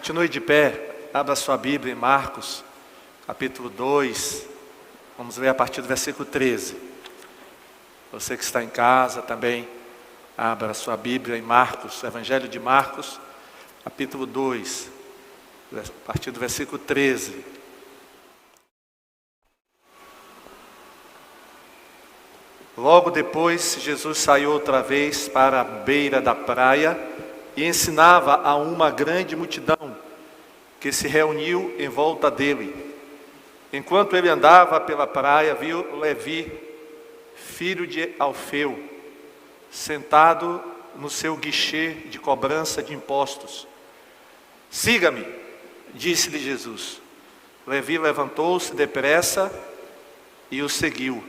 Continue de pé, abra sua Bíblia em Marcos, capítulo 2, vamos ler a partir do versículo 13. Você que está em casa também, abra sua Bíblia em Marcos, Evangelho de Marcos, capítulo 2, a partir do versículo 13. Logo depois, Jesus saiu outra vez para a beira da praia e ensinava a uma grande multidão que se reuniu em volta dele. Enquanto ele andava pela praia, viu Levi, filho de Alfeu, sentado no seu guichê de cobrança de impostos. "Siga-me", disse-lhe Jesus. Levi levantou-se depressa e o seguiu.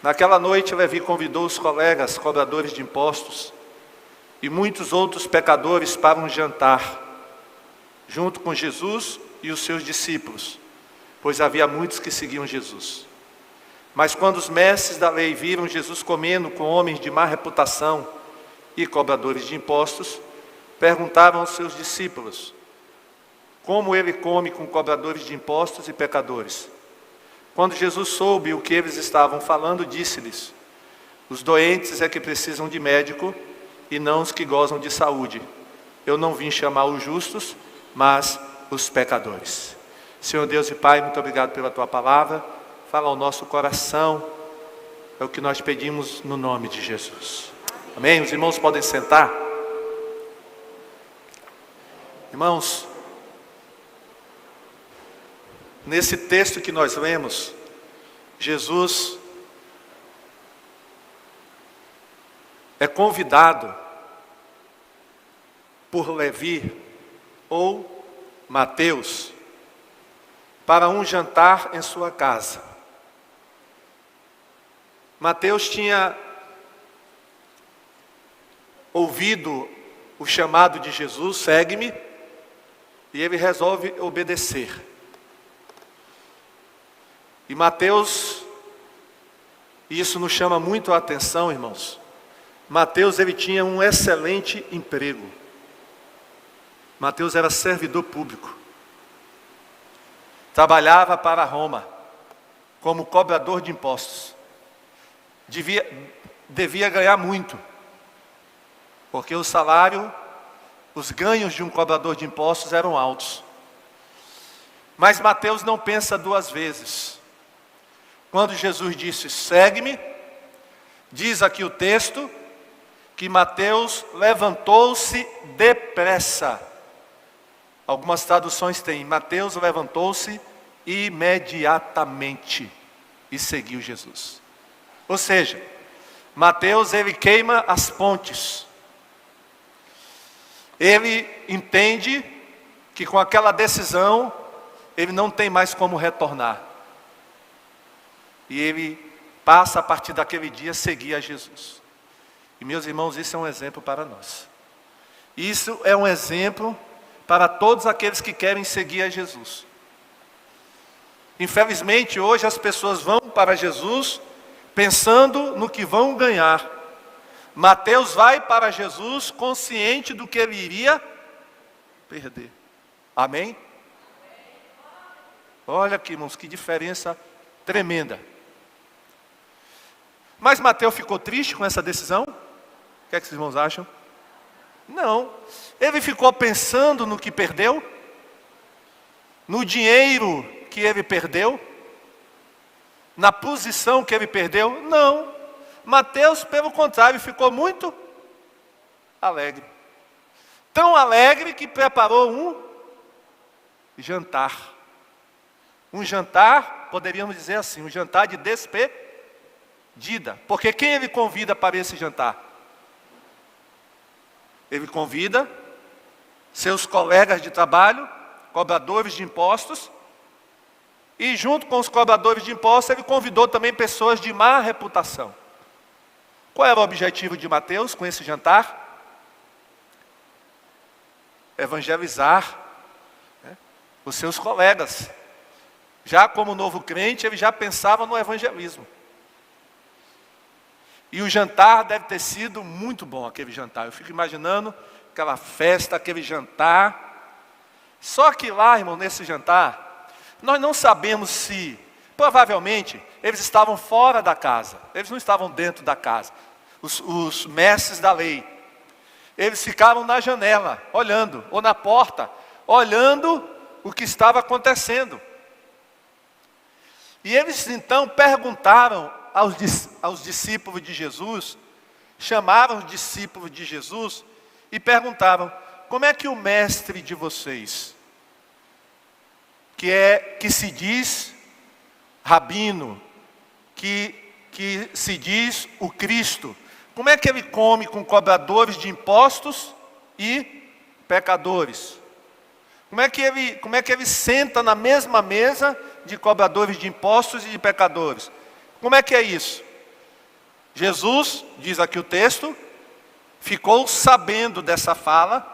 Naquela noite, Levi convidou os colegas cobradores de impostos e muitos outros pecadores para um jantar, junto com Jesus e os seus discípulos, pois havia muitos que seguiam Jesus. Mas quando os mestres da lei viram Jesus comendo com homens de má reputação e cobradores de impostos, perguntaram aos seus discípulos: "Como ele come com cobradores de impostos e pecadores?" Quando Jesus soube o que eles estavam falando, disse-lhes: "Os doentes é que precisam de médico, e não os que gozam de saúde. Eu não vim chamar os justos, mas os pecadores." Senhor Deus e Pai, muito obrigado pela Tua palavra. Fala ao nosso coração, é o que nós pedimos no nome de Jesus. Amém? Os irmãos podem sentar. Irmãos, nesse texto que nós lemos, Jesus é convidado por Levi ou Mateus para um jantar em sua casa. Mateus tinha ouvido o chamado de Jesus: "Segue-me", e ele resolve obedecer. E Mateus, isso nos chama muito a atenção, irmãos. Mateus, ele tinha um excelente emprego. Mateus era servidor público. Trabalhava para Roma como cobrador de impostos. Devia ganhar muito, porque o salário, os ganhos de um cobrador de impostos eram altos. Mas Mateus não pensa duas vezes. Quando Jesus disse: "Segue-me", diz aqui o texto que Mateus levantou-se depressa. Algumas traduções têm: Mateus levantou-se imediatamente e seguiu Jesus. Ou seja, Mateus, ele queima as pontes. Ele entende que com aquela decisão ele não tem mais como retornar. E ele passa a partir daquele dia a seguir a Jesus. E meus irmãos, isso é um exemplo para nós. Isso é um exemplo para todos aqueles que querem seguir a Jesus. Infelizmente, hoje as pessoas vão para Jesus pensando no que vão ganhar. Mateus vai para Jesus consciente do que ele iria perder. Amém? Olha aqui, irmãos, que diferença tremenda. Mas Mateus ficou triste com essa decisão? O que é que os irmãos acham? Não. Ele ficou pensando no que perdeu? No dinheiro que ele perdeu? Na posição que ele perdeu? Não. Mateus, pelo contrário, ficou muito alegre. Tão alegre que preparou um jantar. Um jantar, poderíamos dizer assim, um jantar de despedida. Porque quem ele convida para esse jantar? Ele convida seus colegas de trabalho, cobradores de impostos, e junto com os cobradores de impostos, ele convidou também pessoas de má reputação. Qual era o objetivo de Mateus com esse jantar? Evangelizar, né, os seus colegas. Já como novo crente, ele já pensava no evangelismo. E o jantar deve ter sido muito bom, aquele jantar. Eu fico imaginando aquela festa, aquele jantar. Só que lá, irmão, nesse jantar, nós não sabemos se, provavelmente, eles estavam fora da casa. Eles não estavam dentro da casa. Os mestres da lei. Eles ficaram na janela, olhando, ou na porta, olhando o que estava acontecendo. E eles então perguntaram aos discípulos de Jesus, chamaram os discípulos de Jesus e perguntavam: como é que o mestre de vocês, que se diz rabino, que se diz o Cristo, como é que ele come com cobradores de impostos e pecadores? Como é que ele senta na mesma mesa de cobradores de impostos e de pecadores? Como é que é isso? Jesus, diz aqui o texto, ficou sabendo dessa fala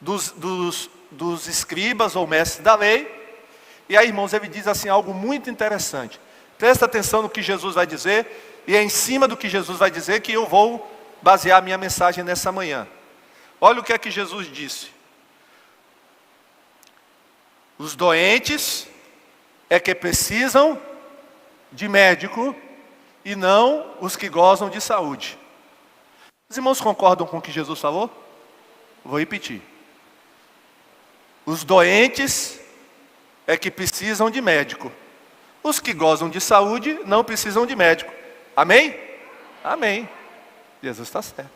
dos escribas ou mestres da lei. E aí, irmãos, ele diz assim algo muito interessante. Presta atenção no que Jesus vai dizer, e é em cima do que Jesus vai dizer que eu vou basear a minha mensagem nessa manhã. Olha o que é que Jesus disse. Os doentes é que precisam de médico e não os que gozam de saúde. Os irmãos concordam com o que Jesus falou? Vou repetir. Os doentes é que precisam de médico. Os que gozam de saúde não precisam de médico. Amém? Amém. Jesus está certo.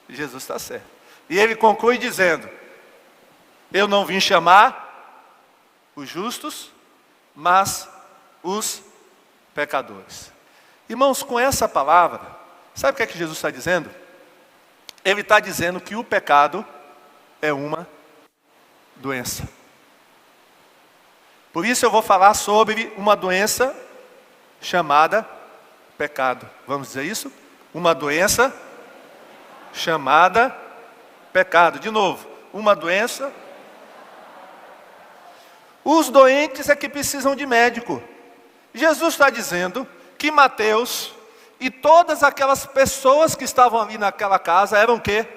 Jesus está certo. E ele conclui dizendo: eu não vim chamar os justos, mas os pecadores. Irmãos, com essa palavra, sabe o que é que Jesus está dizendo? Ele está dizendo que o pecado é uma doença. Por isso eu vou falar sobre uma doença chamada pecado. Vamos dizer isso? Uma doença chamada pecado. De novo, uma doença. Os doentes é que precisam de médico. Jesus está dizendo que Mateus e todas aquelas pessoas que estavam ali naquela casa eram o quê?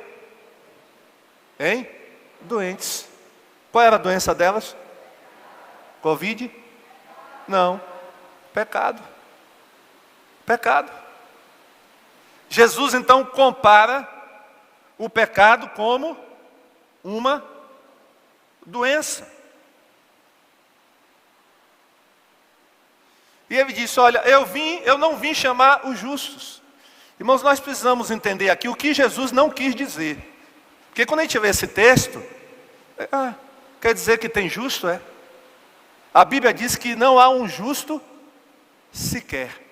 Hein? Doentes. Qual era a doença delas? Covid? Não. Pecado. Pecado. Jesus então compara o pecado como uma doença. E ele disse: olha, eu não vim chamar os justos. Irmãos, nós precisamos entender aqui o que Jesus não quis dizer. Porque quando a gente vê esse texto, quer dizer que tem justo, é? A Bíblia diz que não há um justo sequer.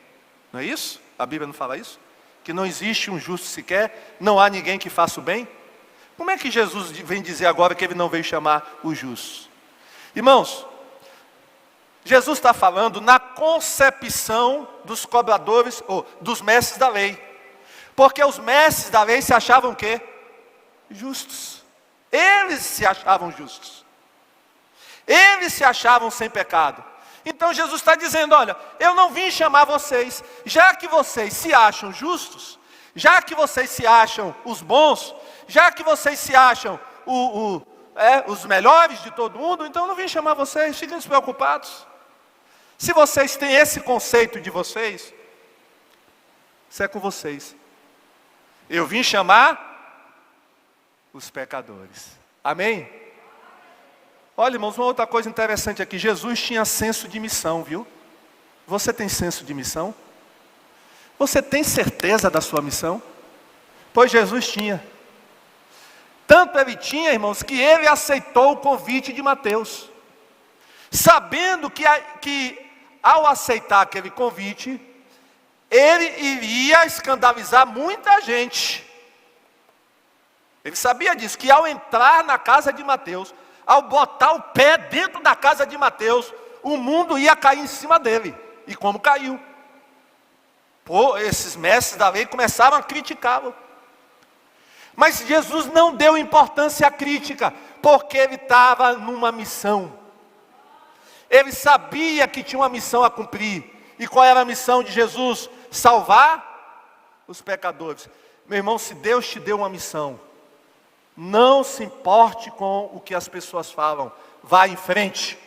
Não é isso? A Bíblia não fala isso? Que não existe um justo sequer, não há ninguém que faça o bem? Como é que Jesus vem dizer agora que ele não veio chamar os justos? Irmãos, Jesus está falando na concepção dos cobradores, ou dos mestres da lei. Porque os mestres da lei se achavam o quê? Justos. Eles se achavam justos. Eles se achavam sem pecado. Então Jesus está dizendo: olha, eu não vim chamar vocês, já que vocês se acham justos, já que vocês se acham os bons, já que vocês se acham os melhores de todo mundo, então eu não vim chamar vocês, fiquem despreocupados. Se vocês têm esse conceito de vocês, isso é com vocês. Eu vim chamar os pecadores. Amém? Olha, irmãos, uma outra coisa interessante aqui. Jesus tinha senso de missão, viu? Você tem senso de missão? Você tem certeza da sua missão? Pois Jesus tinha. Tanto ele tinha, irmãos, que ele aceitou o convite de Mateus. Sabendo que ao aceitar aquele convite, ele iria escandalizar muita gente. Ele sabia disso, que ao entrar na casa de Mateus, ao botar o pé dentro da casa de Mateus, o mundo ia cair em cima dele. E como caiu? Esses mestres da lei começaram a criticá-lo. Mas Jesus não deu importância à crítica, porque ele estava numa missão. Ele sabia que tinha uma missão a cumprir. E qual era a missão de Jesus? Salvar os pecadores. Meu irmão, se Deus te deu uma missão, Não se importe com o que as pessoas falam. Vá em frente.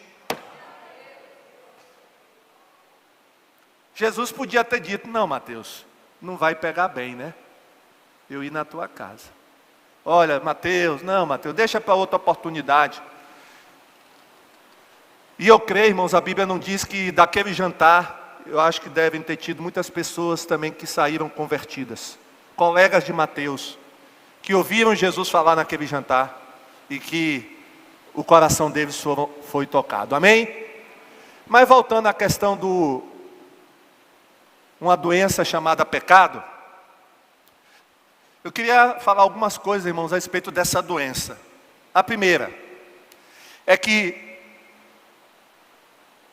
Jesus podia ter dito, não, Mateus, não vai pegar bem, né? Eu ir na tua casa. Olha, Mateus, deixa para outra oportunidade. E eu creio, irmãos, a Bíblia não diz que daquele jantar, eu acho que devem ter tido muitas pessoas também que saíram convertidas. Colegas de Mateus, que ouviram Jesus falar naquele jantar e que o coração deles foi tocado. Amém? Mas voltando à questão uma doença chamada pecado, eu queria falar algumas coisas, irmãos, a respeito dessa doença. A primeira é que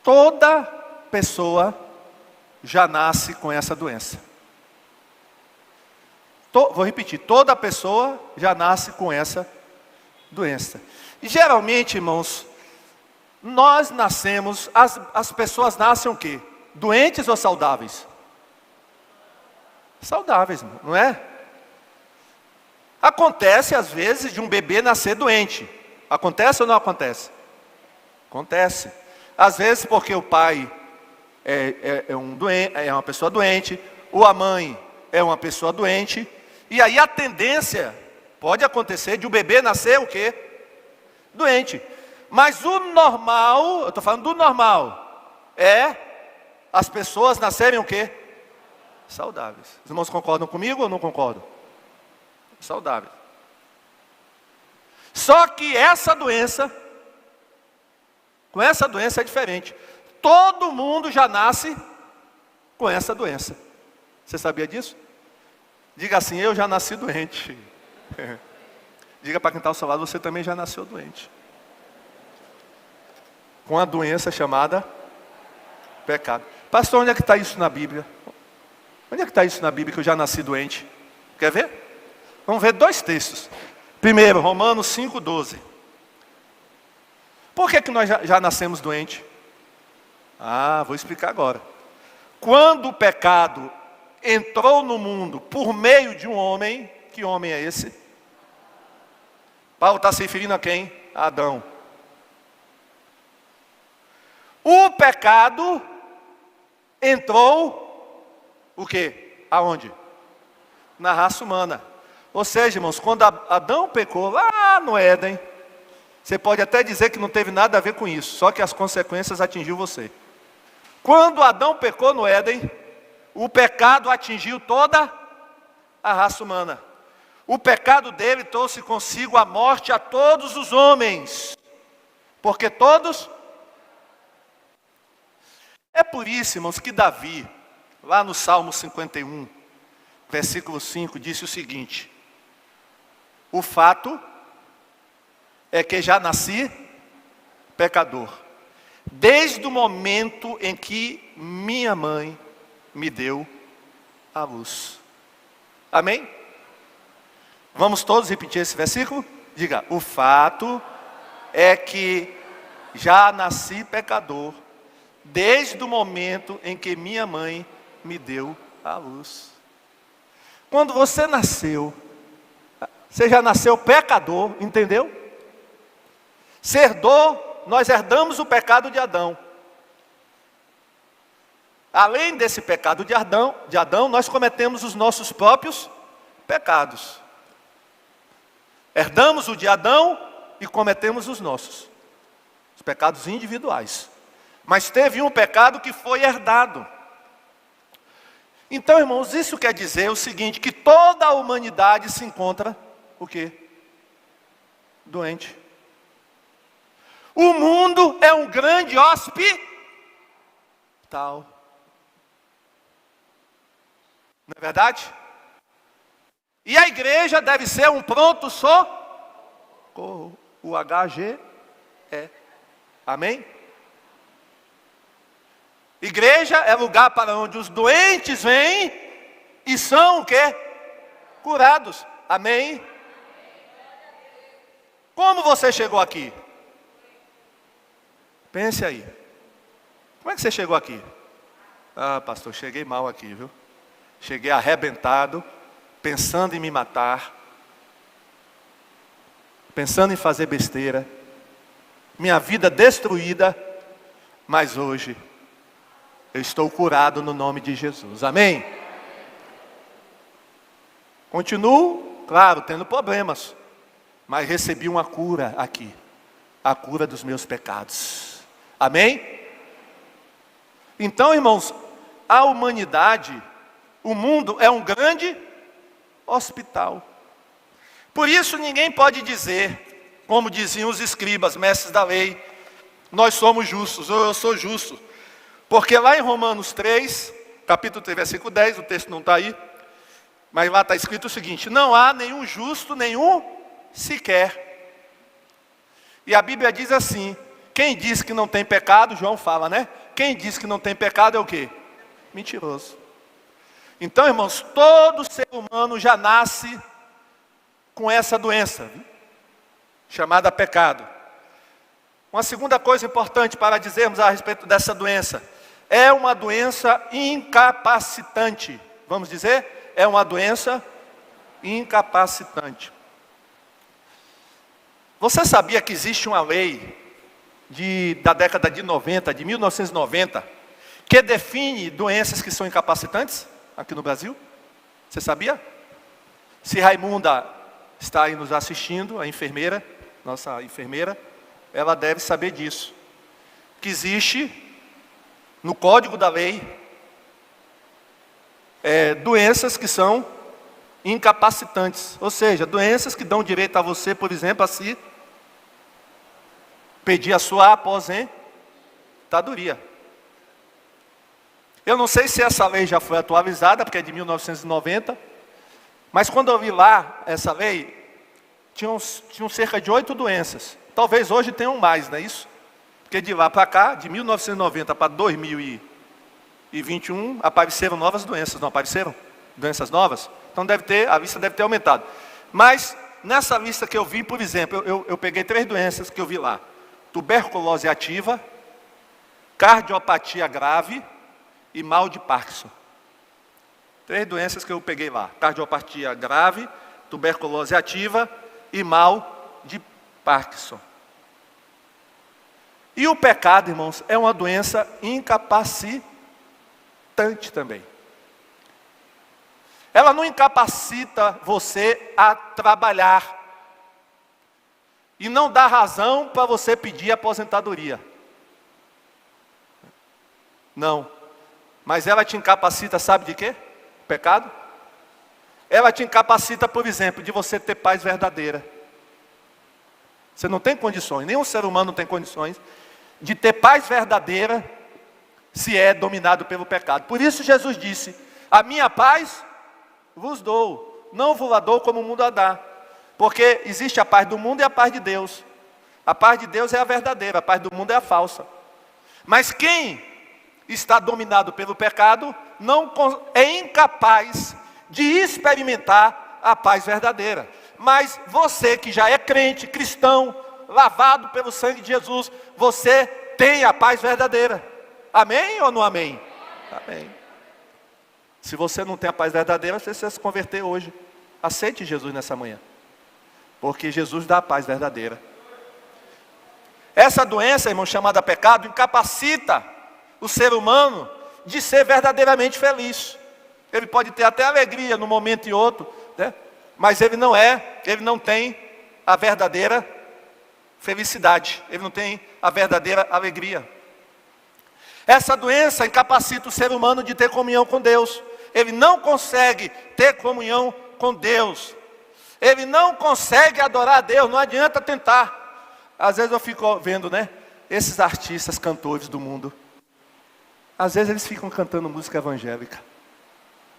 toda pessoa já nasce com essa doença. Vou repetir, toda pessoa já nasce com essa doença. E geralmente, irmãos, nós nascemos, as pessoas nascem o quê? Doentes ou saudáveis? Saudáveis, não é? Acontece às vezes de um bebê nascer doente. Acontece ou não acontece? Acontece. Às vezes porque o pai é uma pessoa doente, ou a mãe é uma pessoa doente, e aí a tendência pode acontecer de o bebê nascer o quê? Doente. Mas o normal, eu estou falando do normal, é as pessoas nascerem o quê? Saudáveis. Os irmãos concordam comigo ou não concordam? Saudáveis. Só que com essa doença é diferente. Todo mundo já nasce com essa doença. Você sabia disso? Diga assim, eu já nasci doente. Diga para quem está ao seu lado, você também já nasceu doente. Com a doença chamada pecado. Pastor, onde é que está isso na Bíblia? Onde é que está isso na Bíblia que eu já nasci doente? Quer ver? Vamos ver 2 textos. Primeiro, Romanos 5,12. Por que nós já nascemos doentes? Vou explicar agora. Quando o pecado entrou no mundo por meio de um homem, que homem é esse? Paulo está se referindo a quem? A Adão. O pecado entrou, o quê? Aonde? Na raça humana. Ou seja, irmãos, quando Adão pecou lá no Éden, você pode até dizer que não teve nada a ver com isso, só que as consequências atingiu você. Quando Adão pecou no Éden, o pecado atingiu toda a raça humana. O pecado dele trouxe consigo a morte a todos os homens, porque todos... É por isso, irmãos, que Davi, lá no Salmo 51, versículo 5, disse o seguinte: o fato é que já nasci pecador, desde o momento em que minha mãe me deu a luz. Amém? Vamos todos repetir esse versículo? Diga, o fato é que já nasci pecador, desde o momento em que minha mãe me deu a luz. Quando você nasceu, você já nasceu pecador, entendeu? Você herdou, nós herdamos o pecado de Adão. Além desse pecado de Adão, nós cometemos os nossos próprios pecados. Herdamos o de Adão e cometemos os nossos. Os pecados individuais. Mas teve um pecado que foi herdado. Então, irmãos, isso quer dizer o seguinte, que toda a humanidade se encontra, o quê? Doente. O mundo é um grande hospital. Não é verdade? E a igreja deve ser um pronto-socorro. O HGE. Amém? Igreja é lugar para onde os doentes vêm e são o quê? Curados. Amém? Como você chegou aqui? Pense aí. Como é que você chegou aqui? Pastor, cheguei mal aqui, viu? Cheguei arrebentado, pensando em me matar. pensando em fazer besteira, minha vida destruída, mas hoje eu estou curado no nome de Jesus. Amém? Continuo, claro, tendo problemas, mas recebi uma cura aqui, a cura dos meus pecados. Amém? Então, irmãos, a humanidade, o mundo é um grande hospital. Por isso ninguém pode dizer, como diziam os escribas, mestres da lei, nós somos justos, ou eu sou justo. Porque lá em Romanos 3, capítulo 3, versículo 10, o texto não está aí, mas lá está escrito o seguinte: não há nenhum justo, nenhum sequer. E a Bíblia diz assim, quem diz que não tem pecado, João fala, né? Quem diz que não tem pecado é o quê? Mentiroso. Então, irmãos, todo ser humano já nasce com essa doença, chamada pecado. Uma segunda coisa importante para dizermos a respeito dessa doença, é uma doença incapacitante. Vamos dizer? É uma doença incapacitante. Você sabia que existe uma lei da década de 90, de 1990, que define doenças que são incapacitantes aqui no Brasil? Você sabia? Se Raimunda está aí nos assistindo, a enfermeira, nossa enfermeira, ela deve saber disso. Que existe no Código da Lei doenças que são incapacitantes. Ou seja, doenças que dão direito a você, por exemplo, a se pedir a sua aposentadoria. Eu não sei se essa lei já foi atualizada, porque é de 1990, mas quando eu vi lá essa lei, tinham cerca de 8 doenças. Talvez hoje tenham mais, não é isso? Porque de lá para cá, de 1990 para 2021, apareceram novas doenças, não apareceram? Doenças novas? Então a lista deve ter aumentado. Mas nessa lista que eu vi, por exemplo, eu peguei 3 doenças que eu vi lá: tuberculose ativa, cardiopatia grave e mal de Parkinson. 3 doenças que eu peguei lá: cardiopatia grave, tuberculose ativa e mal de Parkinson. E o pecado, irmãos, é uma doença incapacitante também. Ela não incapacita você a trabalhar e não dá razão para você pedir aposentadoria. Não. Mas ela te incapacita, sabe de quê? Pecado? Ela te incapacita, por exemplo, de você ter paz verdadeira. Você não tem condições, nenhum ser humano tem condições de ter paz verdadeira se é dominado pelo pecado. Por isso Jesus disse: a minha paz vos dou, não vos a dou como o mundo a dá. Porque existe a paz do mundo e a paz de Deus. A paz de Deus é a verdadeira, a paz do mundo é a falsa. Mas quem está dominado pelo pecado é incapaz de experimentar a paz verdadeira. Mas você que já é crente, cristão, lavado pelo sangue de Jesus, você tem a paz verdadeira. Amém ou não amém? Amém. Se você não tem a paz verdadeira, você precisa se converter hoje. Aceite Jesus nessa manhã, porque Jesus dá a paz verdadeira. Essa doença, irmão, chamada pecado, incapacita o ser humano de ser verdadeiramente feliz. Ele pode ter até alegria num momento e outro, né? Mas ele não tem a verdadeira felicidade, ele não tem a verdadeira alegria. Essa doença incapacita o ser humano de ter comunhão com Deus. Ele não consegue ter comunhão com Deus. Ele não consegue adorar a Deus, não adianta tentar. Às vezes eu fico vendo, né, esses artistas, cantores do mundo. Às vezes eles ficam cantando música evangélica.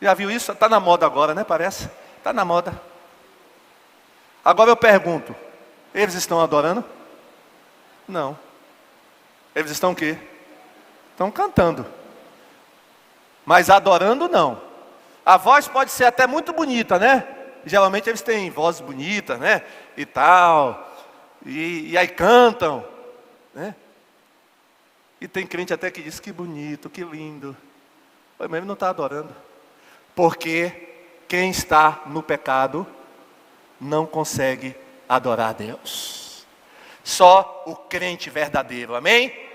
Já viu isso? Está na moda agora, né? Parece. Está na moda. Agora eu pergunto, eles estão adorando? Não. Eles estão o quê? Estão cantando. Mas adorando não. A voz pode ser até muito bonita, né? Geralmente eles têm vozes bonitas, né? E tal. E aí cantam, né? E tem crente até que diz que bonito, que lindo. Mas ele não está adorando. Porque quem está no pecado não consegue adorar a Deus. Só o crente verdadeiro, amém?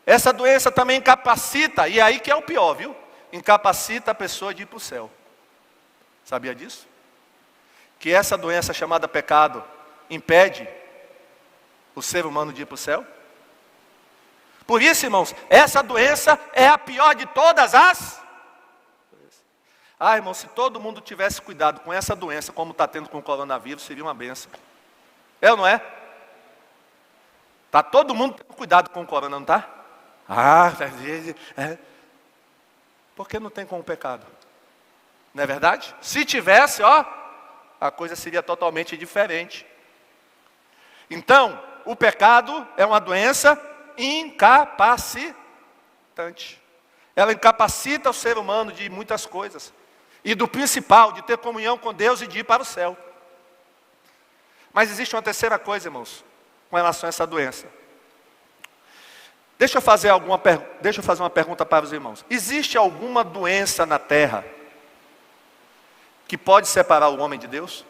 Essa doença também incapacita, e aí que é o pior, viu? Incapacita a pessoa de ir para o céu. Sabia disso? Que essa doença chamada pecado impede o ser humano de ir para o céu? Por isso, irmãos, essa doença é a pior de todas as... irmão, se todo mundo tivesse cuidado com essa doença, como está tendo com o coronavírus, seria uma benção. É ou não é? Está todo mundo tendo cuidado com o corona, não está? Porque não tem com o pecado. Não é verdade? Se tivesse, a coisa seria totalmente diferente. Então, o pecado é uma doença incapacitante. Ela incapacita o ser humano de muitas coisas. E do principal, de ter comunhão com Deus e de ir para o céu. Mas existe uma terceira coisa, irmãos, com relação a essa doença. Deixa eu fazer uma pergunta para os irmãos. Existe alguma doença na terra que pode separar o homem de Deus?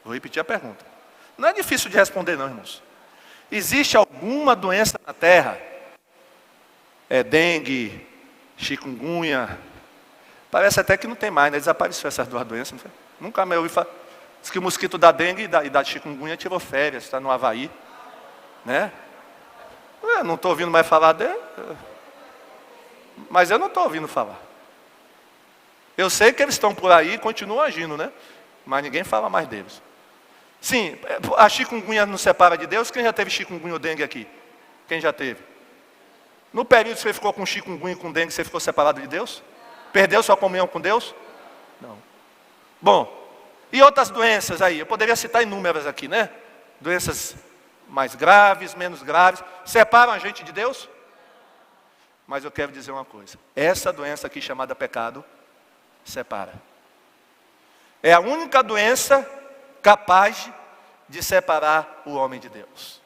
Vou repetir a pergunta. Não é difícil de responder não, irmãos. Existe alguma doença na terra? Dengue, chikungunya. Parece até que não tem mais, né? Desapareceu essas duas doenças. Não foi? Nunca mais ouvi falar. Diz que o mosquito da dengue e da chikungunya tirou férias, está no Havaí. Né? Eu não estou ouvindo mais falar dele. Mas eu não estou ouvindo falar. Eu sei que eles estão por aí e continuam agindo, né? Mas ninguém fala mais deles. Sim, a chikungunya não separa de Deus. Quem já teve chikungunya ou dengue aqui? Quem já teve? No período que você ficou com chikungunya e com dengue, você ficou separado de Deus? Perdeu sua comunhão com Deus? Não. Bom, e outras doenças aí? Eu poderia citar inúmeras aqui, né? Doenças mais graves, menos graves. Separam a gente de Deus? Mas eu quero dizer uma coisa. Essa doença aqui chamada pecado, separa. É a única doença capaz de separar o homem de Deus.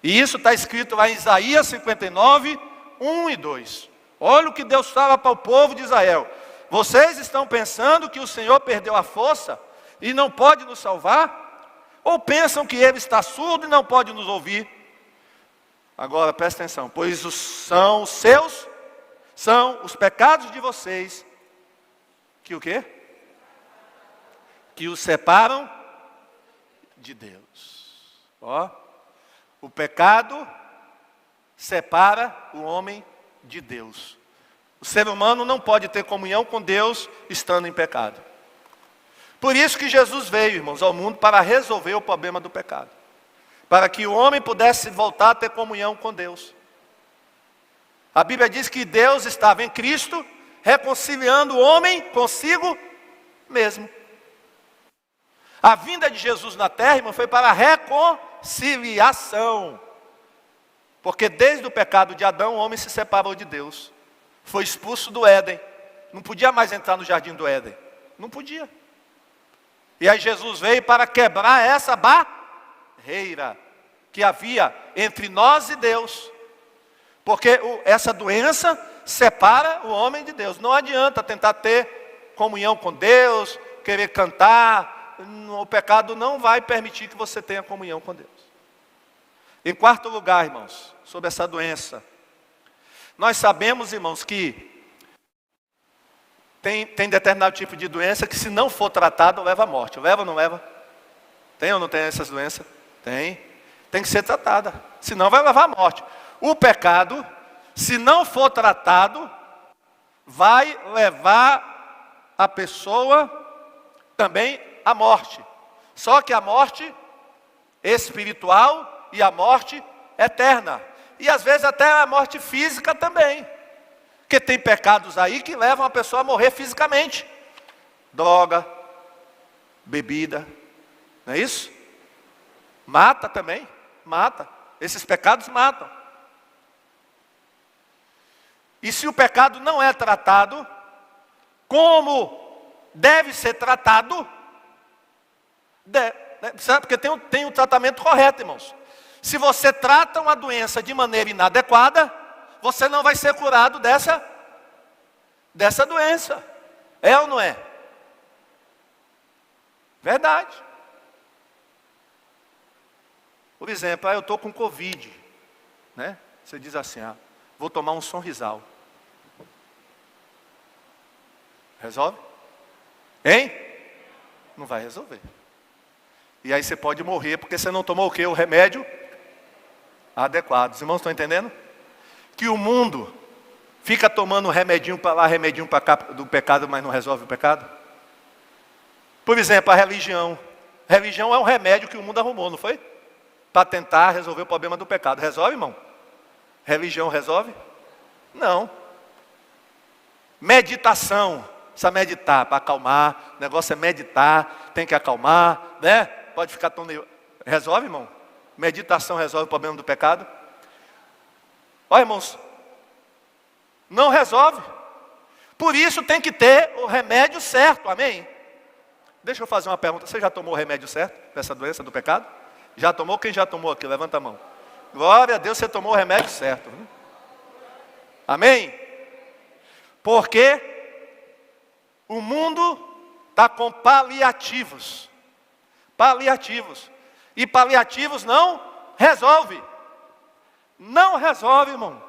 E isso está escrito lá em Isaías 59, 1 e 2. Olha o que Deus fala para o povo de Israel. Vocês estão pensando que o Senhor perdeu a força e não pode nos salvar? Ou pensam que Ele está surdo e não pode nos ouvir? Agora presta atenção. Pois são os pecados de vocês que o quê? Que os separam de Deus. O pecado separa o homem de Deus. O ser humano não pode ter comunhão com Deus estando em pecado. Por isso que Jesus veio, irmãos, ao mundo para resolver o problema do pecado. Para que o homem pudesse voltar a ter comunhão com Deus. A Bíblia diz que Deus estava em Cristo, reconciliando o homem consigo mesmo. A vinda de Jesus na terra, irmão, foi para a reconciliação. Porque desde o pecado de Adão, o homem se separou de Deus. Foi expulso do Éden. Não podia mais entrar no jardim do Éden. Não podia. E aí Jesus veio para quebrar essa barreira que havia entre nós e Deus. Porque essa doença separa o homem de Deus. Não adianta tentar ter comunhão com Deus, querer cantar. O pecado não vai permitir que você tenha comunhão com Deus. Em quarto lugar, irmãos, sobre essa doença. Nós sabemos, irmãos, que tem determinado tipo de doença que, se não for tratado, leva à morte. Leva ou não leva? Tem ou não tem essas doenças? Tem. Tem que ser tratada. Senão vai levar à morte. O pecado, se não for tratado, vai levar a pessoa também à morte. Só que a morte espiritual e a morte eterna. E às vezes até a morte física também. Porque tem pecados aí que levam a pessoa a morrer fisicamente. Droga, bebida, não é isso? Mata também, mata. Esses pecados matam. E se o pecado não é tratado, como deve ser tratado, porque tem o tratamento correto, irmãos. Se você trata uma doença de maneira inadequada, você não vai ser curado dessa doença. É ou não é? Verdade. Por exemplo, eu estou com Covid, né? Você diz assim, vou tomar um Sonrisal. Resolve? Hein? Não vai resolver. E aí você pode morrer porque você não tomou o quê? O remédio adequado. Os irmãos estão entendendo? Que o mundo fica tomando remedinho para lá, remedinho para cá do pecado, mas não resolve o pecado? Por exemplo, a religião. Religião é um remédio que o mundo arrumou, não foi? Para tentar resolver o problema do pecado. Resolve, irmão? Religião resolve? Não. Meditação. Precisa meditar para acalmar. O negócio é meditar, tem que acalmar, né? Pode ficar tão... Resolve, irmão? Meditação resolve o problema do pecado? Olha, irmãos, não resolve. Por isso tem que ter o remédio certo, amém? Deixa eu fazer uma pergunta. Você já tomou o remédio certo para essa doença do pecado? Já tomou? Quem já tomou aqui? Levanta a mão. Glória a Deus, você tomou o remédio certo. Amém? Porque o mundo está com paliativos. Paliativos. E paliativos não resolve. Não resolve, irmão.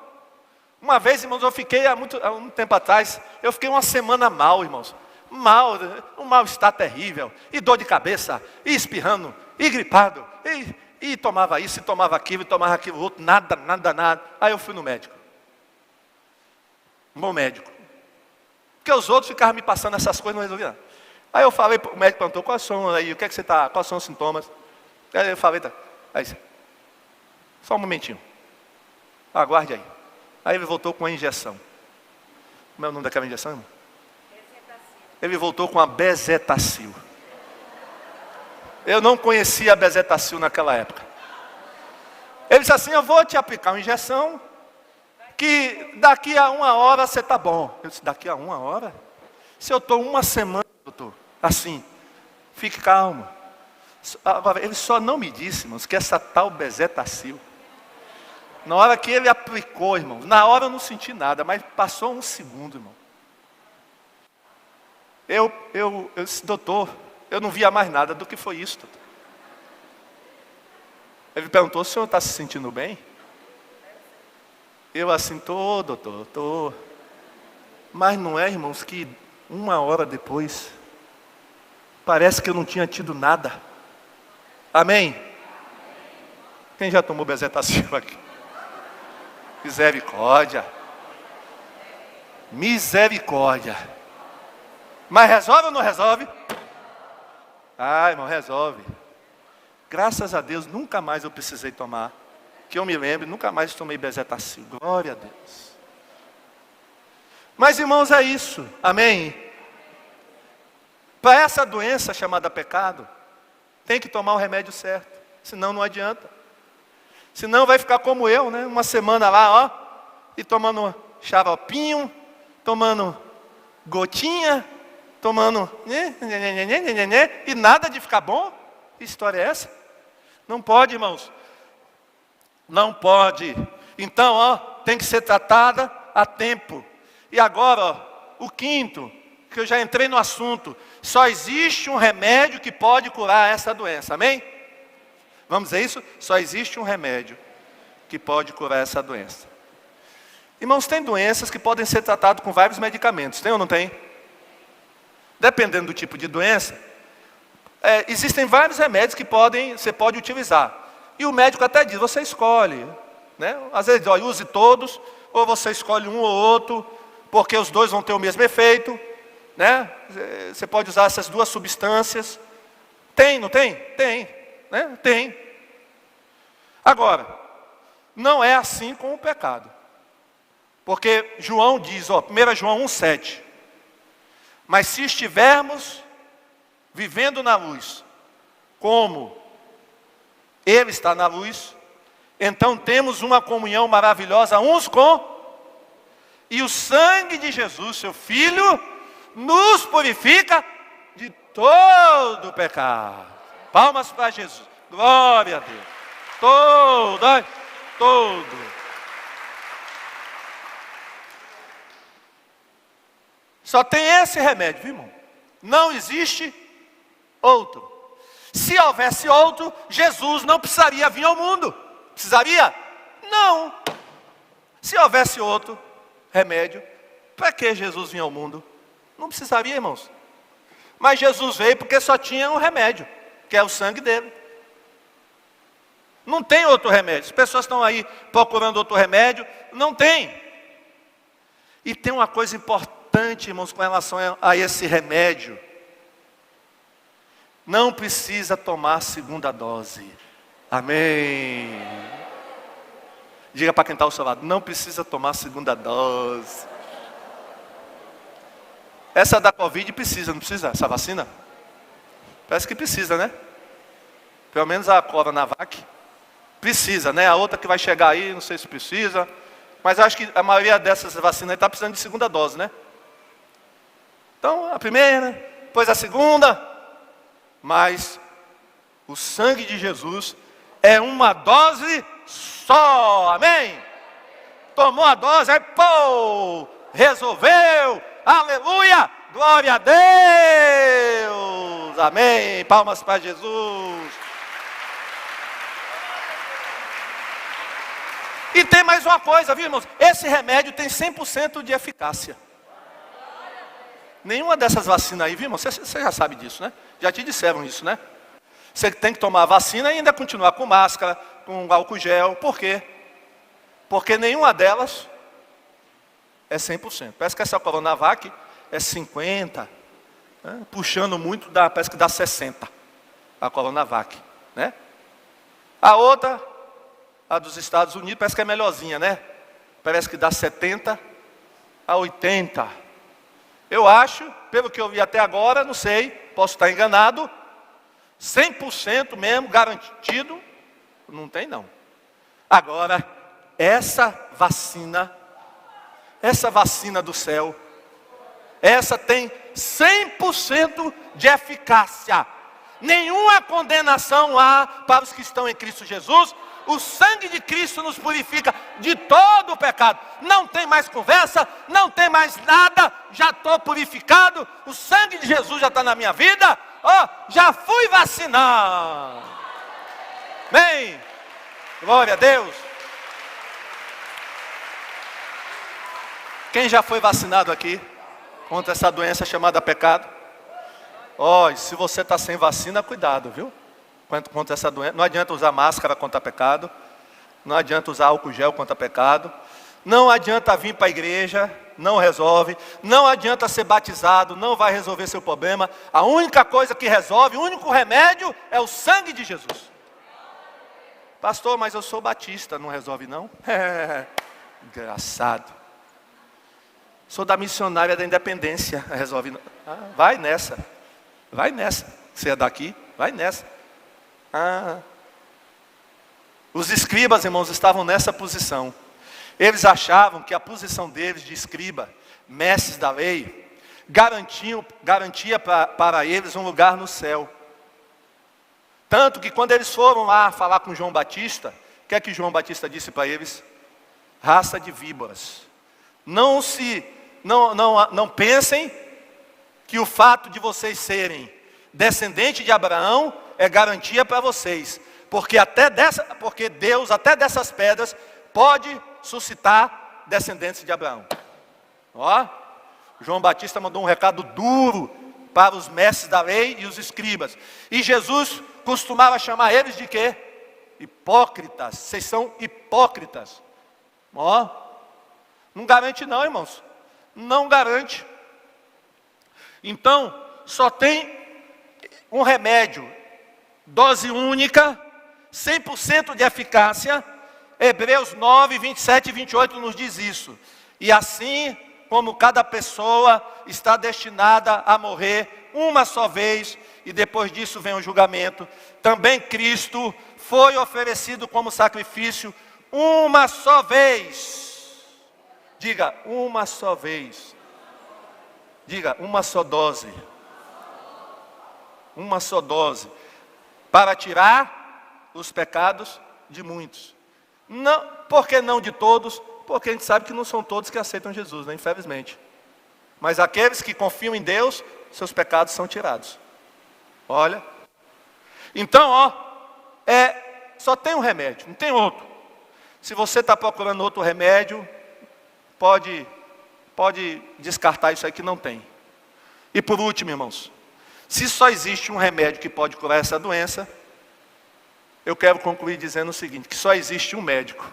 Uma vez, irmãos, eu fiquei há um tempo atrás, eu fiquei uma semana mal, irmãos. Mal, um mal-estar terrível. E dor de cabeça, e espirrando, e gripado. E tomava isso, e tomava aquilo outro, nada. Aí eu fui no médico. Um bom médico. Porque os outros ficavam me passando essas coisas, não resolvia nada. Aí eu falei, o médico perguntou, quais são os sintomas? Aí eu falei, aí, só um momentinho. Aguarde aí. Aí ele voltou com a injeção. Como é o nome daquela injeção, irmão? Ele voltou com a Bezetacil. Eu não conhecia a Bezetacil naquela época. Ele disse assim, eu vou te aplicar uma injeção, que daqui a 1 hora você está bom. Eu disse, daqui a 1 hora? Se eu estou 1 semana, doutor, assim, fique calmo. Ele só não me disse, irmãos, que essa tal Bezetacil, na hora que ele aplicou, irmão, na hora eu não senti nada, mas passou 1 segundo, irmão. Eu disse, doutor, eu não via mais nada do que foi isso, doutor. Ele perguntou, o senhor está se sentindo bem? Eu assim, doutor, tô. Mas não é, irmãos, que 1 hora depois, parece que eu não tinha tido nada. Amém? Quem já tomou Bezetacil aqui? Misericórdia. Misericórdia. Mas resolve ou não resolve? Irmão, resolve. Graças a Deus, nunca mais eu precisei tomar. Que eu me lembro, nunca mais tomei Bezetacil. Glória a Deus. Mas, irmãos, é isso. Amém? Para essa doença chamada pecado, tem que tomar o remédio certo. Senão não adianta. Senão vai ficar como eu, né? 1 semana lá, e tomando xaropinho, tomando gotinha, tomando, e nada de ficar bom. Que história é essa? Não pode, irmãos. Não pode. Então, tem que ser tratada a tempo. E agora, o quinto, que eu já entrei no assunto, só existe um remédio que pode curar essa doença, amém? Vamos dizer isso? Só existe um remédio que pode curar essa doença. Irmãos, tem doenças que podem ser tratadas com vários medicamentos, tem ou não tem? Dependendo do tipo de doença, existem vários remédios que você pode utilizar. E o médico até diz, você escolhe, né? Às vezes, use todos, ou você escolhe um ou outro, porque os dois vão ter o mesmo efeito, né? Você pode usar essas 2 substâncias. Tem, não tem? Tem, né? Tem. Agora, não é assim com o pecado. Porque João diz, 1 João 1,7. Mas se estivermos vivendo na luz, como Ele está na luz, então temos uma comunhão maravilhosa uns com... E o sangue de Jesus, seu Filho, nos purifica de todo pecado. Palmas para Jesus. Glória a Deus. Todo. Só tem esse remédio, viu, irmão? Não existe outro. Se houvesse outro, Jesus não precisaria vir ao mundo. Precisaria? Não. Se houvesse outro remédio, para que Jesus vinha ao mundo? Não precisaria, irmãos. Mas Jesus veio porque só tinha um remédio, que é o sangue dele. Não tem outro remédio. As pessoas estão aí procurando outro remédio. Não tem. E tem uma coisa importante, irmãos, com relação a esse remédio. Não precisa tomar segunda dose. Amém. Diga para quem está ao seu lado, não precisa tomar segunda dose. Essa da Covid precisa, não precisa? Essa vacina? Parece que precisa, né? Pelo menos a Coronavac precisa, né? A outra que vai chegar aí, não sei se precisa. Mas acho que a maioria dessas vacinas está precisando de segunda dose, né? Então, a primeira, depois a segunda. Mas o sangue de Jesus é uma dose só, amém? Tomou a dose, aí pô, resolveu, aleluia, glória a Deus, amém, palmas para Jesus. E tem mais uma coisa, viu, irmãos? Esse remédio tem 100% de eficácia. Nenhuma dessas vacinas aí, viu, irmão? Você já sabe disso, né? Já te disseram isso, né? Você tem que tomar a vacina e ainda continuar com máscara, com álcool gel. Por quê? Porque nenhuma delas é 100%. Parece que essa Coronavac é 50%, né? Puxando muito, parece que dá 60%, a Coronavac, né? A outra, a dos Estados Unidos, parece que é melhorzinha, né? Parece que dá 70% a 80%. Eu acho, pelo que eu vi até agora, não sei, posso estar enganado, 100% mesmo, garantido, não tem não. Agora, essa vacina do céu, essa tem 100% de eficácia. Nenhuma condenação há para os que estão em Cristo Jesus. O sangue de Cristo nos purifica de todo o pecado. Não tem mais conversa, não tem mais nada. Já estou purificado. O sangue de Jesus já está na minha vida. Já fui vacinar. Bem, glória a Deus. Quem já foi vacinado aqui contra essa doença chamada pecado? Se você está sem vacina, cuidado, viu? Contra essa doença. Não adianta usar máscara contra pecado. Não adianta usar álcool gel contra pecado. Não adianta vir para a igreja, não resolve. Não adianta ser batizado, não vai resolver seu problema. A única coisa que resolve, o único remédio é o sangue de Jesus. Pastor, mas eu sou batista, não resolve não? Engraçado. Sou da missionária da independência, resolve não? Vai nessa. Vai nessa. Você é daqui? Vai nessa. Os escribas, irmãos, estavam nessa posição. Eles achavam que a posição deles de escriba, mestres da lei, garantia para eles um lugar no céu. Tanto que quando eles foram lá falar com João Batista, o que é que João Batista disse para eles? Raça de víboras. Não pensem que o fato de vocês serem descendentes de Abraão é garantia para vocês. Porque Deus, até dessas pedras, pode suscitar descendentes de Abraão. João Batista mandou um recado duro para os mestres da lei e os escribas. E Jesus costumava chamar eles de quê? Hipócritas. Vocês são hipócritas. Não garante não, irmãos. Não garante. Então, só tem um remédio, dose única, 100% de eficácia. Hebreus 9, 27 e 28 nos diz isso. E assim como cada pessoa está destinada a morrer uma só vez, e depois disso vem o julgamento, também Cristo foi oferecido como sacrifício uma só vez. Diga, uma só vez. Diga, uma só dose. Uma só dose. Para tirar os pecados de muitos. Não, por que não de todos? Porque a gente sabe que não são todos que aceitam Jesus, né? Infelizmente. Mas aqueles que confiam em Deus, seus pecados são tirados. Olha. Então, só tem um remédio, não tem outro. Se você está procurando outro remédio, pode descartar isso aí que não tem. E por último, irmãos, se só existe um remédio que pode curar essa doença, eu quero concluir dizendo o seguinte, que só existe um médico.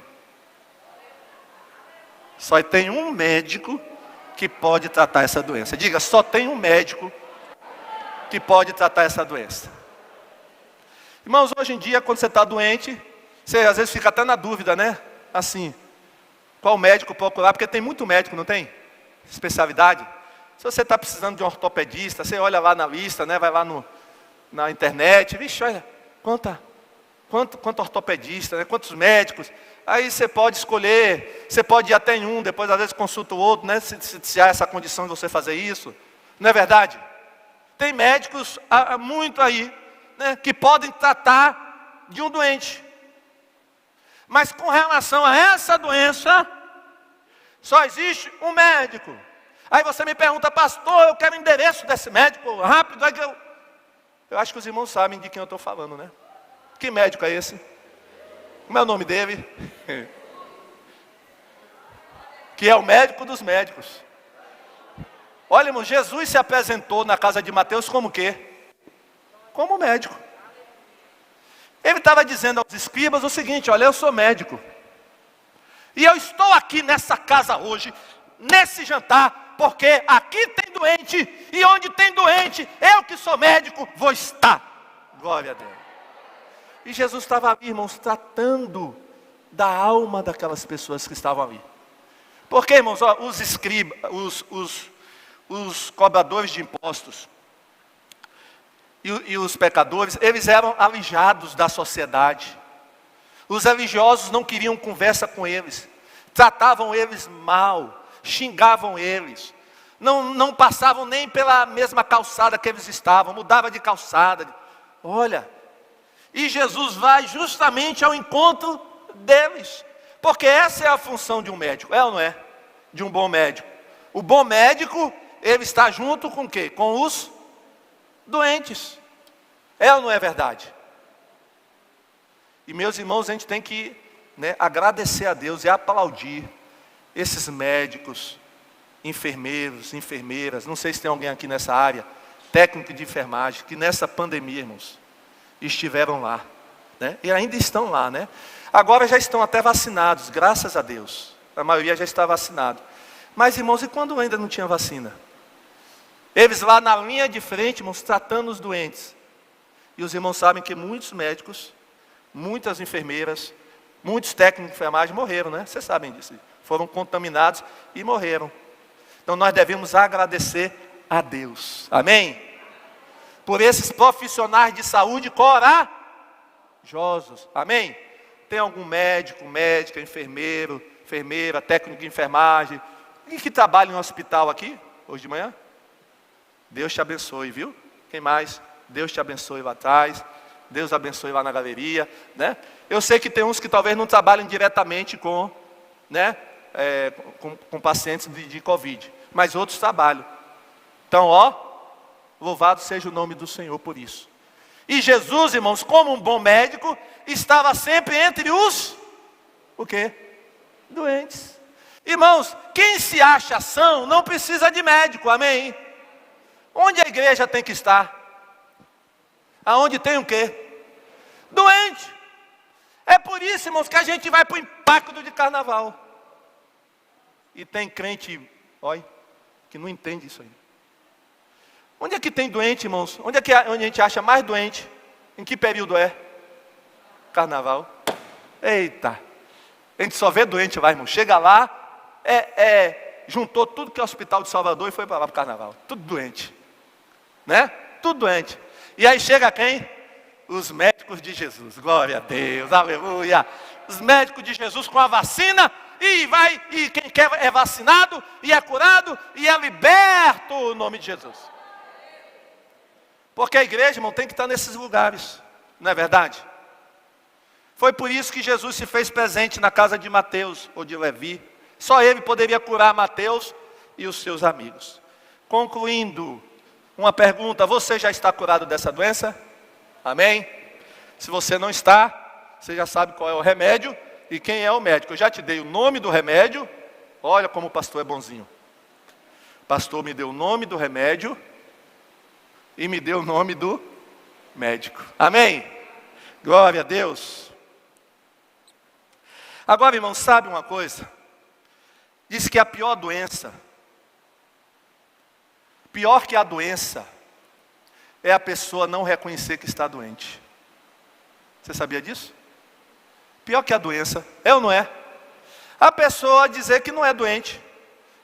Só tem um médico que pode tratar essa doença. Diga, só tem um médico que pode tratar essa doença. Irmãos, hoje em dia, quando você está doente, você às vezes fica até na dúvida, né? Assim, qual médico procurar? Porque tem muito médico, não tem? Especialidade. Se você está precisando de um ortopedista, você olha lá na lista, né? Vai lá na internet, vixe, olha, quanto ortopedista, né? Quantos médicos. Aí você pode escolher, você pode ir até em um, depois às vezes consulta o outro, né? Se há essa condição de você fazer isso. Não é verdade? Tem médicos muito aí, né, que podem tratar de um doente. Mas com relação a essa doença, só existe um médico. Aí você me pergunta, pastor, eu quero o endereço desse médico, rápido. Eu acho que os irmãos sabem de quem eu estou falando, né? Que médico é esse? Como é o nome dele? Que é o médico dos médicos. Olha, irmão, Jesus se apresentou na casa de Mateus como o quê? Como médico. Ele estava dizendo aos escribas o seguinte, olha, eu sou médico. E eu estou aqui nessa casa hoje, nesse jantar, porque aqui tem doente, e onde tem doente, eu que sou médico, vou estar. Glória a Deus. E Jesus estava ali, irmãos, tratando da alma daquelas pessoas que estavam ali. Porque, irmãos, os escribas, os cobradores de impostos e os pecadores, eles eram alijados da sociedade. Os religiosos não queriam conversa com eles, tratavam eles mal, xingavam eles, não passavam nem pela mesma calçada que eles estavam, mudava de calçada. Olha, e Jesus vai justamente ao encontro deles, porque essa é a função de um médico, é ou não é? De um bom médico. O bom médico, ele está junto com o quê? Com os doentes. É ou não é verdade? E meus irmãos, a gente tem que, né, agradecer a Deus e aplaudir esses médicos, enfermeiros, enfermeiras, não sei se tem alguém aqui nessa área, técnico de enfermagem, que nessa pandemia, irmãos, estiveram lá, né? E ainda estão lá, né? Agora já estão até vacinados, graças a Deus. A maioria já está vacinado. Mas, irmãos, e quando ainda não tinha vacina? Eles lá na linha de frente, irmãos, tratando os doentes. E os irmãos sabem que muitos médicos, muitas enfermeiras, muitos técnicos de enfermagem morreram, né? Vocês sabem disso. Foram contaminados e morreram. Então nós devemos agradecer a Deus. Amém? Por esses profissionais de saúde corajosos. Amém? Tem algum médico, médica, enfermeiro, enfermeira, técnico de enfermagem, e que trabalha em um hospital aqui, hoje de manhã? Deus te abençoe, viu? Quem mais? Deus te abençoe lá atrás, Deus abençoe lá na galeria, né? Eu sei que tem uns que talvez não trabalhem diretamente com, né, com pacientes de Covid, mas outros trabalham. Então, louvado seja o nome do Senhor por isso. E Jesus, irmãos, como um bom médico, estava sempre entre os, o quê? Doentes. Irmãos, quem se acha são não precisa de médico, amém? Onde a igreja tem que estar? Aonde tem o quê? Doente. É por isso, irmãos, que a gente vai para o impacto de carnaval. E tem crente, olha, que não entende isso aí. Onde é que tem doente, irmãos? Onde a gente acha mais doente? Em que período é? Carnaval. Eita. A gente só vê doente lá, irmão. Chega lá, juntou tudo que é o hospital de Salvador e foi para lá para o carnaval. Tudo doente. Né? Tudo doente. E aí chega quem? Os médicos de Jesus. Glória a Deus, aleluia. Os médicos de Jesus com a vacina e quem quer é vacinado e é curado e é liberto no nome de Jesus. Porque a igreja, irmão, tem que estar nesses lugares, não é verdade? Foi por isso que Jesus se fez presente na casa de Mateus ou de Levi. Só ele poderia curar Mateus e os seus amigos. Concluindo, uma pergunta: você já está curado dessa doença? Amém? Se você não está, você já sabe qual é o remédio e quem é o médico. Eu já te dei o nome do remédio. Olha como o pastor é bonzinho. O pastor me deu o nome do remédio e me deu o nome do médico. Amém? Glória a Deus. Agora, irmão, sabe uma coisa? Diz que a pior doença, pior que a doença, é a pessoa não reconhecer que está doente. Você sabia disso? Pior que a doença, é ou não é? A pessoa dizer que não é doente.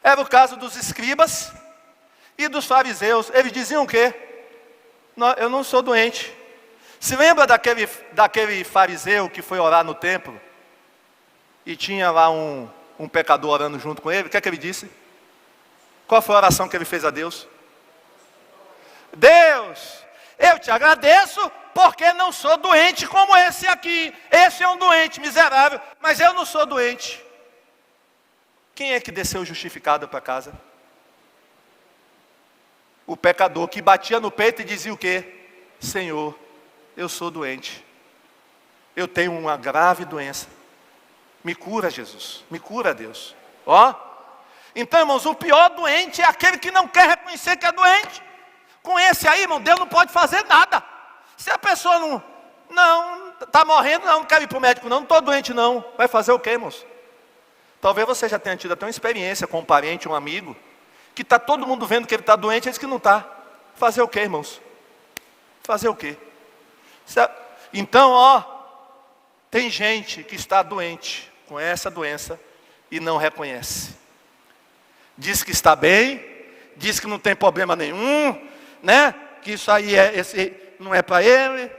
Era o caso dos escribas e dos fariseus. Eles diziam o quê? Não, eu não sou doente. Se lembra daquele fariseu que foi orar no templo? E tinha lá um pecador orando junto com ele. O que é que ele disse? Qual foi a oração que ele fez a Deus? Deus, eu te agradeço porque não sou doente como esse aqui. Esse é um doente miserável, mas eu não sou doente. Quem é que desceu justificado para casa? O pecador que batia no peito e dizia o quê? Senhor, eu sou doente. Eu tenho uma grave doença. Me cura, Jesus. Me cura, Deus. Ó. Então, irmãos, o pior doente é aquele que não quer reconhecer que é doente. Com esse aí, irmão, Deus não pode fazer nada. Se a pessoa não está morrendo, não quer ir para o médico, não estou doente, não. Vai fazer o quê, irmãos? Talvez você já tenha tido até uma experiência com um parente, um amigo, que está todo mundo vendo que ele está doente, eles que não está. Fazer o quê, irmãos? Fazer o quê? Então, ó, tem gente que está doente com essa doença e não reconhece. Diz que está bem, diz que não tem problema nenhum, né? Que isso aí não é para ele.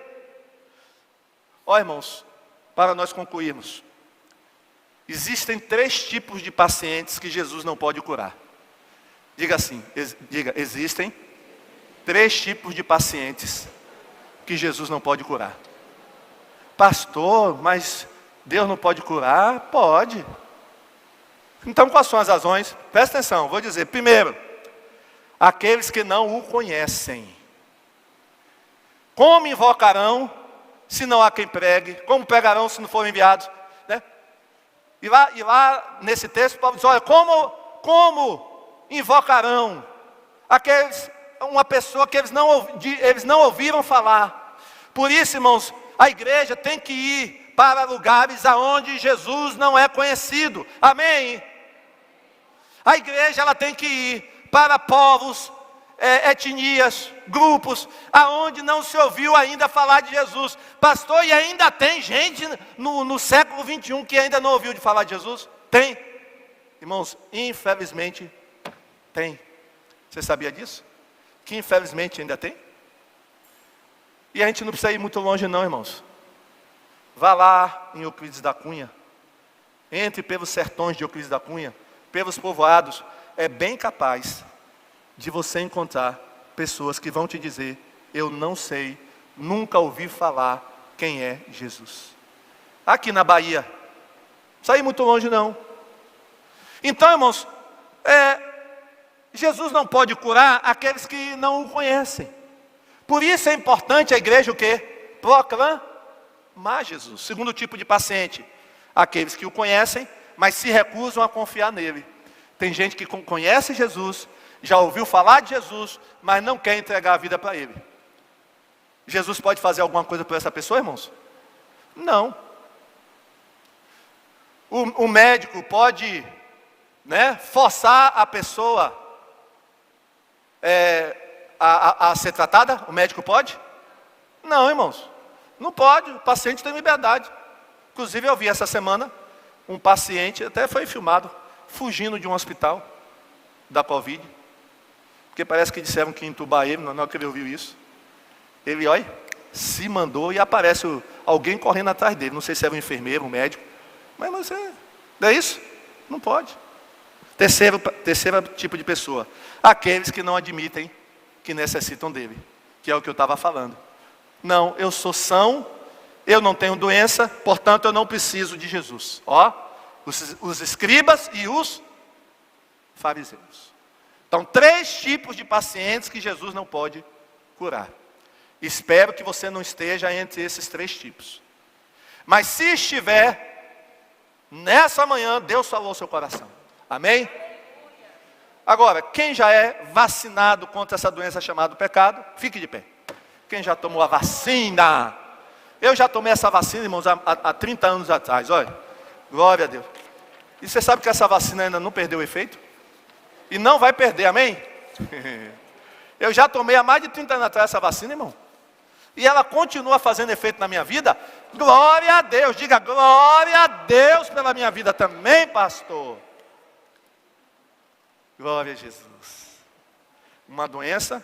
Ó, irmãos, para nós concluirmos, existem 3 tipos de pacientes que Jesus não pode curar. Diga assim, existem 3 tipos de pacientes que Jesus não pode curar. Pastor, mas Deus não pode curar? Pode. Então, quais são as razões? Presta atenção, vou dizer. Primeiro, aqueles que não o conhecem. Como invocarão se não há quem pregue? Como pregarão se não forem enviados? Né? E lá nesse texto, Paulo diz, olha, como invocarão uma pessoa que eles não ouviram falar? Por isso, irmãos, a igreja tem que ir para lugares aonde Jesus não é conhecido. Amém? A igreja ela tem que ir para povos, etnias, grupos, aonde não se ouviu ainda falar de Jesus. Pastor, e ainda tem gente no século 21 que ainda não ouviu de falar de Jesus? Tem. Irmãos, infelizmente tem. Você sabia disso? Que infelizmente ainda tem? E a gente não precisa ir muito longe não, irmãos. Vá lá em Euclides da Cunha. Entre pelos sertões de Euclides da Cunha, pelos povoados. É bem capaz de você encontrar pessoas que vão te dizer, eu não sei, nunca ouvi falar quem é Jesus. Aqui na Bahia. Não precisa ir muito longe não. Então, irmãos, Jesus não pode curar aqueles que não o conhecem. Por isso é importante a igreja o quê? Proclamar Jesus. Segundo tipo de paciente, aqueles que o conhecem, mas se recusam a confiar nele. Tem gente que conhece Jesus, já ouviu falar de Jesus, mas não quer entregar a vida para ele. Jesus pode fazer alguma coisa por essa pessoa, irmãos? Não. O médico pode, forçar a pessoa a ser tratada? O médico pode? Não, irmãos. Não pode. O paciente tem liberdade. Inclusive eu vi essa semana um paciente, até foi filmado, fugindo de um hospital da Covid. Porque parece que disseram que ia entubar ele, não é que ele ouviu isso. Ele, olha, se mandou e aparece alguém correndo atrás dele. Não sei se era um enfermeiro, um médico. Mas não é isso? Não pode. Terceiro tipo de pessoa. Aqueles que não admitem que necessitam dele. Que é o que eu estava falando. Não, eu sou são, eu não tenho doença, portanto eu não preciso de Jesus. Ó, os escribas e os fariseus. Então, 3 tipos de pacientes que Jesus não pode curar. Espero que você não esteja entre esses 3 tipos. Mas se estiver, nessa manhã, Deus falou ao seu coração. Amém? Agora, quem já é vacinado contra essa doença chamada pecado, fique de pé. Quem já tomou a vacina? Eu já tomei essa vacina, irmãos, há 30 anos atrás, olha. Glória a Deus. E você sabe que essa vacina ainda não perdeu o efeito? E não vai perder, amém? Eu já tomei há mais de 30 anos atrás essa vacina, irmão. E ela continua fazendo efeito na minha vida. Glória a Deus, diga glória a Deus pela minha vida também, pastor. Glória a Jesus. Uma doença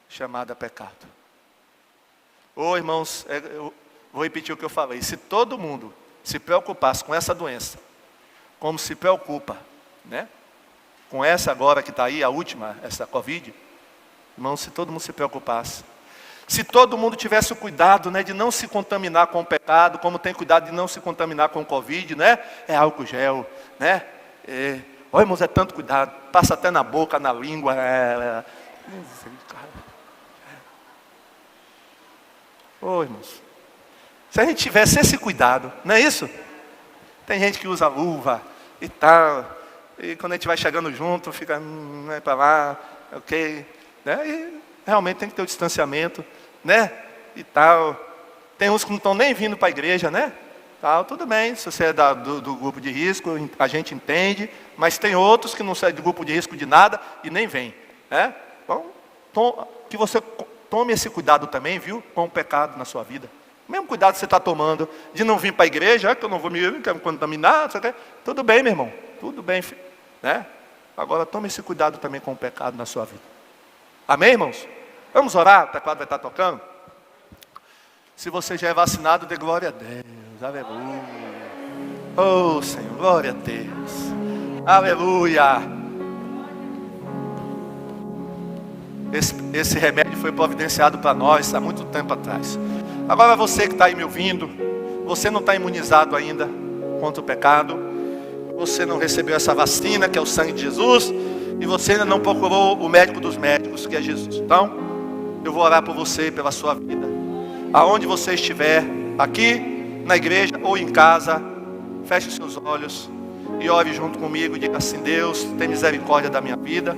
chamada pecado. Irmãos, eu vou repetir o que eu falei. Se todo mundo se preocupasse com essa doença, como se preocupa, né? Com essa agora que está aí, a última, essa Covid, irmãos, se todo mundo se preocupasse, se todo mundo tivesse o cuidado, né, de não se contaminar com o pecado, como tem cuidado de não se contaminar com o Covid, né? É álcool gel, né? Irmãos, é tanto cuidado, passa até na boca, na língua. Irmãos, se a gente tivesse esse cuidado, não é isso? Tem gente que usa luva e tal, e quando a gente vai chegando junto, fica para lá, ok, né? E realmente tem que ter o distanciamento, né? E tal. Tem uns que não estão nem vindo para a igreja, né? Tal, tudo bem, se você é do grupo de risco, a gente entende, mas tem outros que não saem do grupo de risco de nada e nem vêm, né? Então, que você tome esse cuidado também, viu? Com o pecado na sua vida. O mesmo cuidado que você está tomando de não vir para a igreja, que eu não vou me contaminar, tudo bem, meu irmão, tudo bem, né? Agora tome esse cuidado também com o pecado na sua vida. Amém, irmãos? Vamos orar, o teclado vai estar tocando? Se você já é vacinado, dê glória a Deus, aleluia. Oh Senhor, glória a Deus, aleluia. Esse remédio foi providenciado para nós há muito tempo atrás. Agora você que está aí me ouvindo, você não está imunizado ainda contra o pecado, você não recebeu essa vacina que é o sangue de Jesus, e você ainda não procurou o médico dos médicos, que é Jesus. Então, eu vou orar por você e pela sua vida. Aonde você estiver, aqui na igreja ou em casa, feche os seus olhos e ore junto comigo, diga assim: Deus, tem misericórdia da minha vida.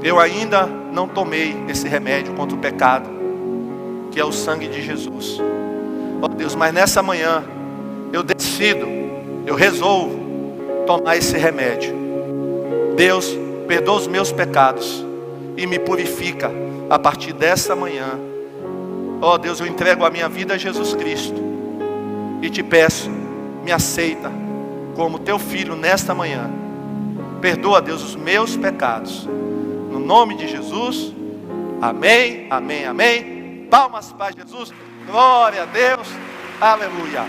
Eu ainda não tomei esse remédio contra o pecado, que é o sangue de Jesus. Ó Deus, mas nessa manhã eu decido, eu resolvo tomar esse remédio. Deus, perdoa os meus pecados e me purifica a partir dessa manhã. Ó Deus, eu entrego a minha vida a Jesus Cristo e te peço, me aceita como teu filho nesta manhã. Perdoa, Deus, os meus pecados. No nome de Jesus, amém, amém, amém. Palmas para Jesus, glória a Deus, aleluia.